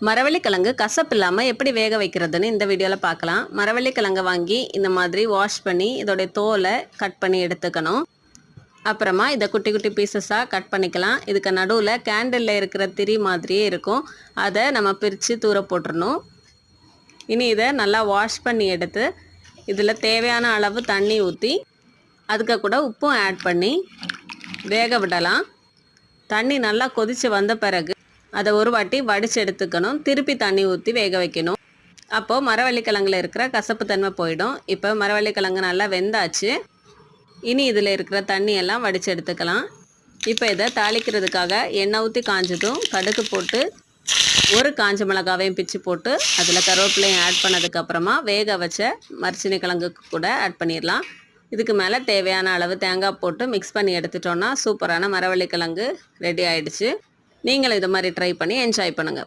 மரவள்ளிக்கிழங்கு கசப்பு இல்லாமல் எப்படி வேக வைக்கிறதுன்னு இந்த வீடியோவில் பார்க்கலாம். மரவள்ளிக்கிழங்கை வாங்கி இந்த மாதிரி வாஷ் பண்ணி இதோடைய தோலை கட் பண்ணி எடுத்துக்கணும். அப்புறமா இதை குட்டி குட்டி பீசஸாக கட் பண்ணிக்கலாம். இதுக்கு நடுவில் கேண்டிலில் இருக்கிற திரி மாதிரியே இருக்கும், அதை நம்ம பிரித்து தூர போட்டுடணும். இனி இதை நல்லா வாஷ் பண்ணி எடுத்து இதில் தேவையான அளவு தண்ணி ஊற்றி அதுக்கு கூட உப்பும் ஆட் பண்ணி வேக விடலாம். தண்ணி நல்லா கொதித்து வந்த பிறகு அதை ஒரு வாட்டி வடித்து எடுத்துக்கணும். திருப்பி தண்ணி ஊற்றி வேக வைக்கணும். அப்போது மரவள்ளிக்கிழங்குல இருக்கிற கசப்பு தன்மை போயிடும். இப்போ மரவள்ளிக்கிழங்கு நல்லா வெந்தாச்சு. இனி இதில் இருக்கிற தண்ணியெல்லாம் வடித்து எடுத்துக்கலாம். இப்போ இதை தாளிக்கிறதுக்காக எண்ணெய் ஊற்றி காஞ்சதும் கடுகு போட்டு ஒரு காஞ்ச மிளகாவையும் பிச்சு போட்டு அதில் கருவேப்பிலையும் ஆட் பண்ணதுக்கப்புறமா வேக வச்ச மரச்சினி கிழங்குக்கு கூட ஆட் பண்ணிடலாம். இதுக்கு மேலே தேவையான அளவு தேங்காய் போட்டு மிக்ஸ் பண்ணி எடுத்துட்டோன்னா சூப்பரான மரவள்ளிக்கிழங்கு ரெடி ஆகிடுச்சு. நீங்களும் இது மாதிரி ட்ரை பண்ணி என்ஜாய் பண்ணுங்கள்.